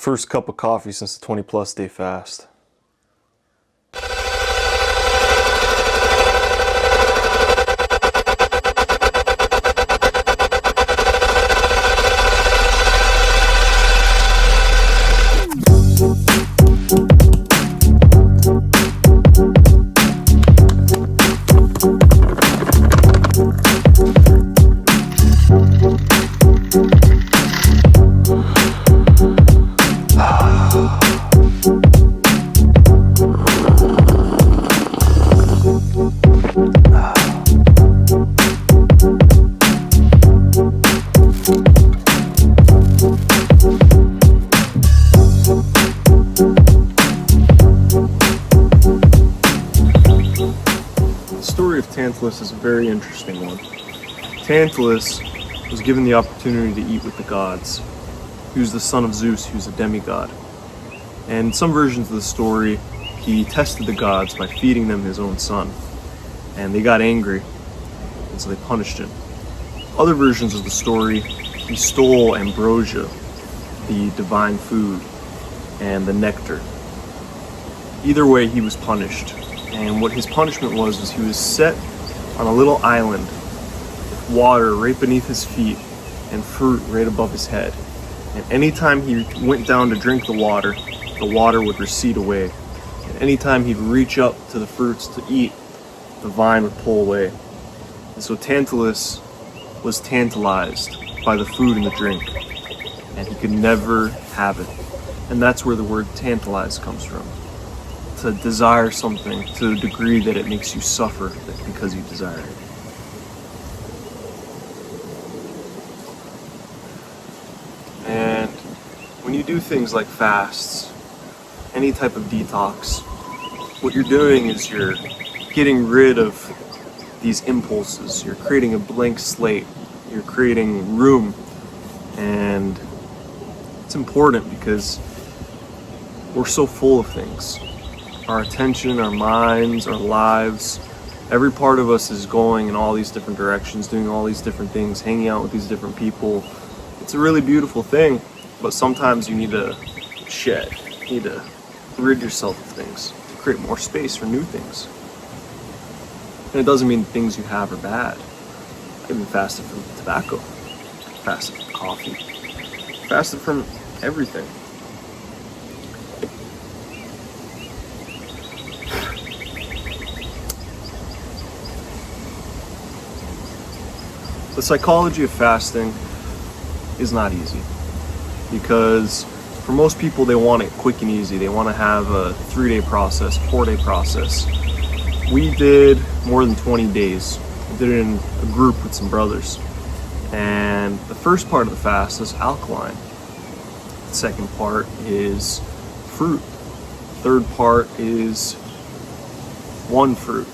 First cup of coffee since the 20 plus day fast. The story of Tantalus is a very interesting one. Tantalus was given the opportunity to eat with the gods. He was the son of Zeus, who's a demigod. And in some versions of the story, he tested the gods by feeding them his own son. And they got angry, and so they punished him. Other versions of the story, he stole ambrosia, the divine food, and the nectar. Either way, he was punished. And what his punishment was he was set on a little island with water right beneath his feet and fruit right above his head. And anytime he went down to drink the water would recede away. And anytime he'd reach up to the fruits to eat, the vine would pull away. And so Tantalus was tantalized by the food and the drink, and he could never have it. And that's where the word tantalize comes from. To desire something to the degree that it makes you suffer because you desire it. And when you do things like fasts, any type of detox, what you're doing is you're getting rid of these impulses. You're creating a blank slate. You're creating room. And it's important because we're so full of things. Our attention, our minds, our lives, every part of us is going in all these different directions, doing all these different things, hanging out with these different people. It's a really beautiful thing, but sometimes you need to shed. You need to rid yourself of things to create more space for new things. And it doesn't mean the things you have are bad. I've been fasted from tobacco, fasted from coffee, fasted from everything. The psychology of fasting is not easy because for most people they want it quick and easy. They want to have a 3-day process, 4-day process. We did more than 20 days. We did it in a group with some brothers. And the first part of the fast is alkaline. The second part is fruit. The third part is one fruit.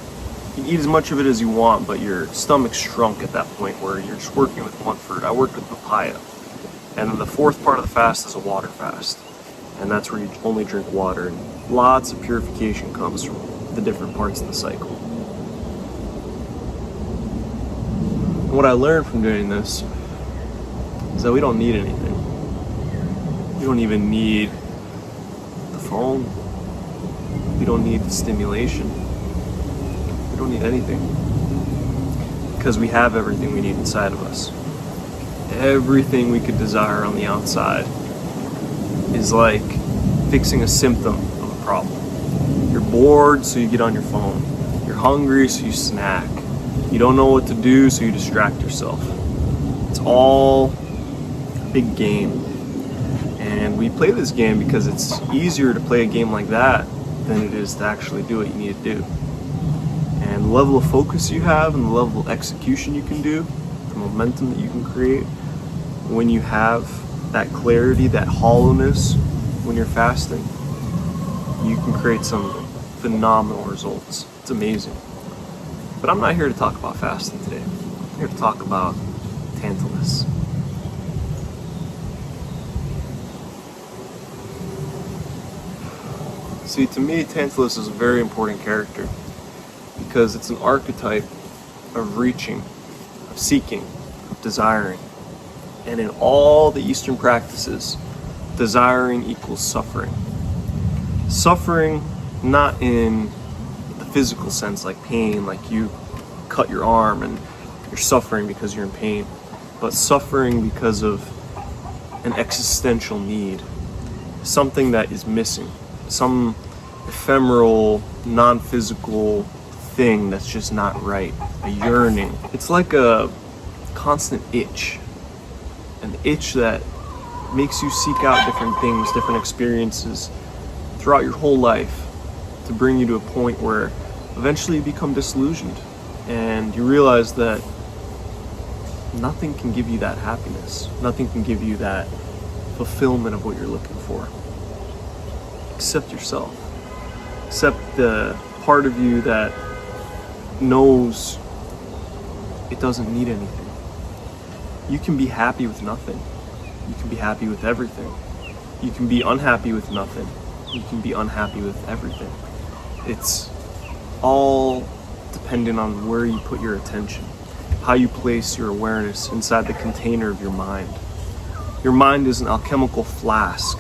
You can eat as much of it as you want, but your stomach's shrunk at that point where you're just working with one fruit. I worked with papaya. And then the fourth part of the fast is a water fast. And that's where you only drink water. And lots of purification comes from the different parts of the cycle. And what I learned from doing this is that we don't need anything. We don't even need the phone. We don't need the stimulation. We don't need anything because we have everything we need inside of us. Everything we could desire on the outside is like fixing a symptom of a problem. You're bored, so you get on your phone. You're hungry, so you snack. You don't know what to do, so you distract yourself. It's all a big game. And we play this game because it's easier to play a game like that than it is to actually do what you need to do. And the level of focus you have and the level of execution you can do, the momentum that you can create, when you have that clarity, that hollowness when you're fasting, you can create some phenomenal results. It's amazing. But I'm not here to talk about fasting today. I'm here to talk about Tantalus. See, to me, Tantalus is a very important character because it's an archetype of reaching, of seeking, of desiring. And in all the Eastern practices, desiring equals suffering. Suffering not in the physical sense, like pain, like you cut your arm and you're suffering because you're in pain, but suffering because of an existential need, something that is missing, some ephemeral, non-physical thing that's just not right, a yearning. It's like a constant itch, an itch that makes you seek out different things, different experiences throughout your whole life to bring you to a point where eventually you become disillusioned and you realize that nothing can give you that happiness, nothing can give you that fulfillment of what you're looking for except yourself, except the part of you that knows it doesn't need anything. You can be happy with nothing. You can be happy with everything. You can be unhappy with nothing. You can be unhappy with everything. It's all dependent on where you put your attention, how you place your awareness inside the container of your mind. Your mind is an alchemical flask,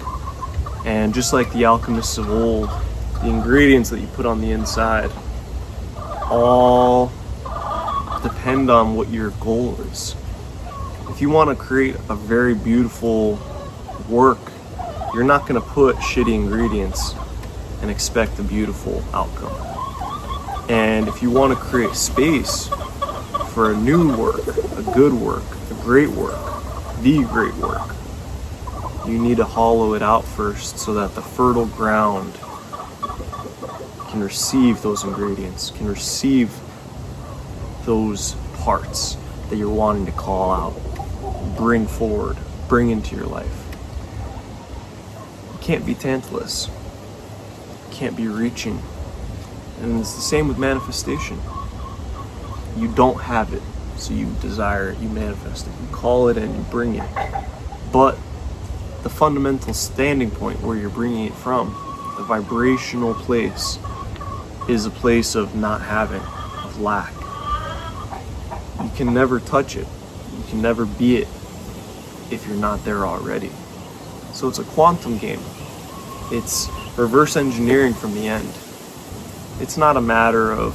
and just like the alchemists of old, the ingredients that you put on the inside all depend on what your goal is. If you want to create a very beautiful work, you're not going to put shitty ingredients and expect a beautiful outcome. And if you want to create space for a new work, a good work, a great work, the great work, you need to hollow it out first so that the fertile ground can receive those ingredients, can receive those parts that you're wanting to call out, bring forward, bring into your life. You can't be Tantalus. You can't be reaching. And it's the same with manifestation. You don't have it, so you desire it, you manifest it, you call it in, you bring it. But the fundamental standing point where you're bringing it from, the vibrational place, is a place of not having, of lack. You can never touch it. You can never be it if you're not there already. So it's a quantum game. It's reverse engineering from the end. It's not a matter of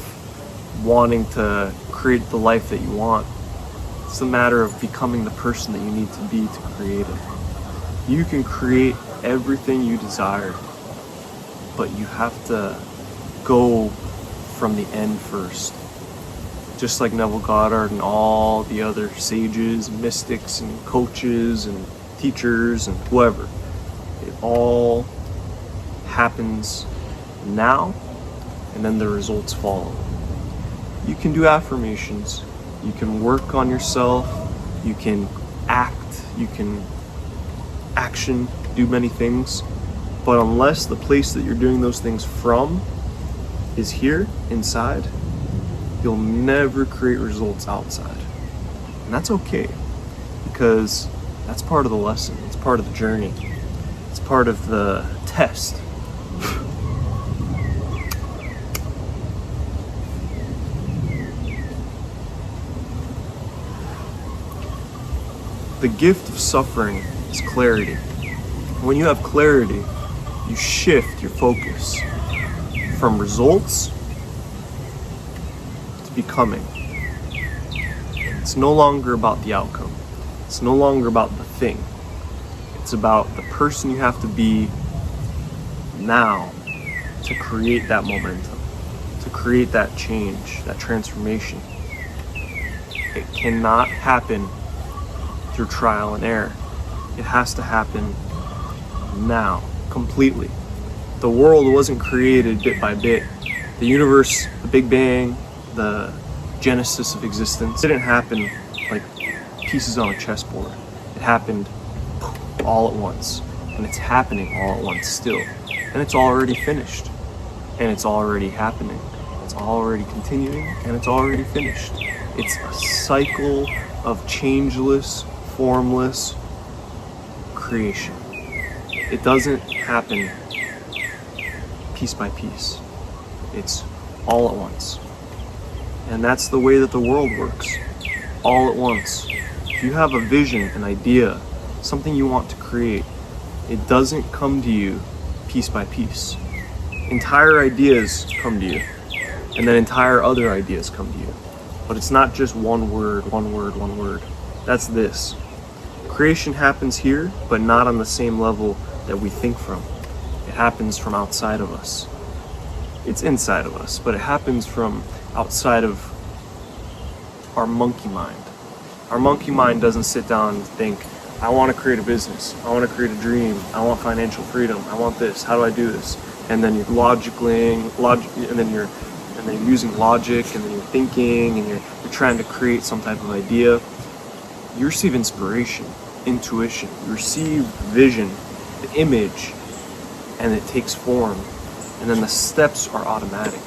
wanting to create the life that you want. It's a matter of becoming the person that you need to be to create it. You can create everything you desire, but you have to go from the end first. Just like Neville Goddard and all the other sages, mystics, and coaches, and teachers, and whoever. It all happens now, and then the results follow. You can do affirmations. You can work on yourself. You can act. You can action, do many things. But unless the place that you're doing those things from is here, inside, you'll never create results outside. And that's okay, because that's part of the lesson. It's part of the journey. It's part of the test. The gift of suffering is clarity. When you have clarity, you shift your focus from results to becoming. It's no longer about the outcome. It's no longer about the thing. It's about the person you have to be now to create that momentum, to create that change, that transformation. It cannot happen through trial and error. It has to happen now, completely. The world wasn't created bit by bit. The universe, the Big Bang, the genesis of existence didn't happen like pieces on a chessboard. It happened all at once, and it's happening all at once still. And it's already finished, and it's already happening. It's already continuing, and it's already finished. It's a cycle of changeless, formless creation. It doesn't happen piece by piece. It's all at once. And that's the way that the world works. All at once. If you have a vision, an idea, something you want to create, It doesn't come to you piece by piece. Entire ideas come to you, and then entire other ideas come to you. But it's not just one word, one word, one word. That's this. Creation happens here, but not on the same level that we think from. It happens from outside of us. It's inside of us, but it happens from outside of our monkey mind. Our monkey mind doesn't sit down and think, I want to create a business, I want to create a dream, I want financial freedom, I want this, how do I do this? And then you're and then you're using logic, and then you're thinking, and you're trying to create some type of idea. You receive inspiration, intuition, you receive vision, the image, and it takes form. And then the steps are automatic.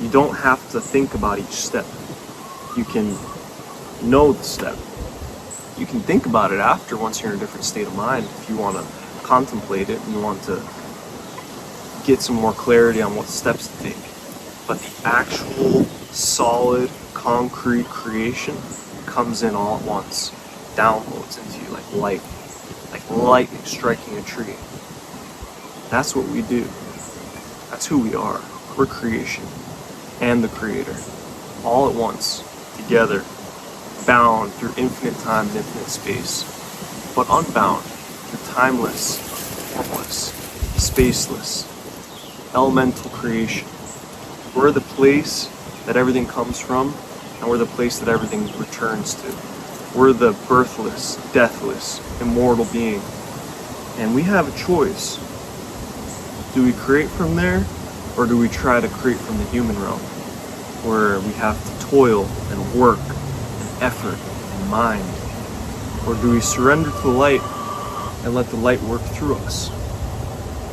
You don't have to think about each step. You can know the step. You can think about it after, once you're in a different state of mind, if you want to contemplate it and you want to get some more clarity on what steps to take. But the actual solid, concrete creation comes in all at once, downloads into you like lightning striking a tree. That's what we do. That's who we are. We're creation and the creator, all at once, together, bound through infinite time and infinite space, but unbound through timeless, formless, spaceless, elemental creation. We're the place that everything comes from, and we're the place that everything returns to. We're the birthless, deathless, immortal being. And we have a choice. Do we create from there, or do we try to create from the human realm, where we have to toil and work and effort and mind? Or do we surrender to the light and let the light work through us?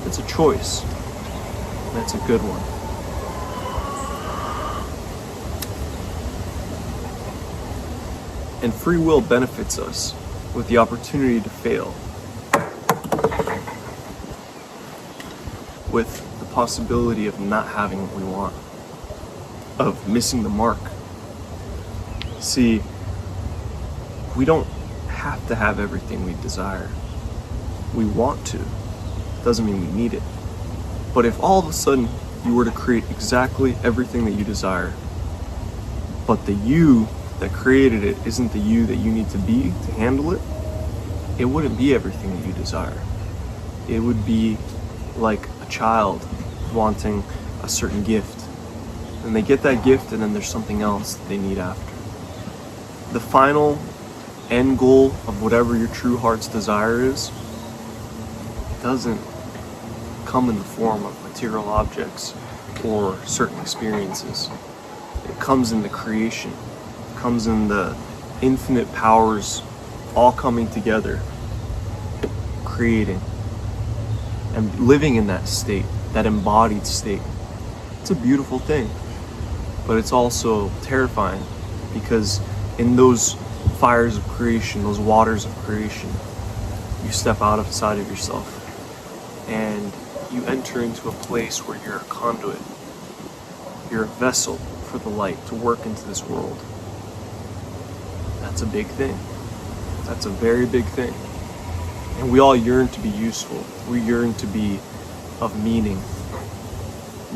It's a choice, and it's a good one. And free will benefits us with the opportunity to fail, with the possibility of not having what we want, of missing the mark. See, we don't have to have everything we desire. We want to. Doesn't mean we need it. But if all of a sudden you were to create exactly everything that you desire, but the you that created it isn't the you that you need to be to handle it, it wouldn't be everything that you desire. It would be like a child wanting a certain gift, and they get that gift, and then there's something else that they need after. The final end goal of whatever your true heart's desire is doesn't come in the form of material objects or certain experiences. It comes in the creation. It comes in the infinite powers all coming together, creating and living in that state, that embodied state. It's a beautiful thing, but it's also terrifying, because in those fires of creation, those waters of creation, you step outside of yourself and you enter into a place where you're a conduit. You're a vessel for the light to work into this world. That's a big thing. That's a very big thing. And we all yearn to be useful. We yearn to be of meaning.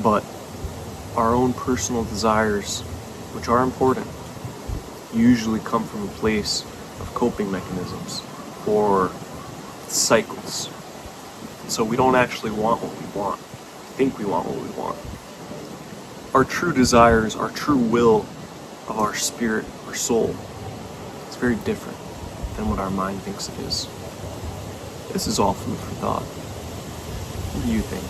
But our own personal desires, which are important, usually come from a place of coping mechanisms or cycles. So we don't actually want what we want. We think we want what we want. Our true desires, our true will of our spirit or soul, is very different than what our mind thinks it is. This is all food for thought. What do you think?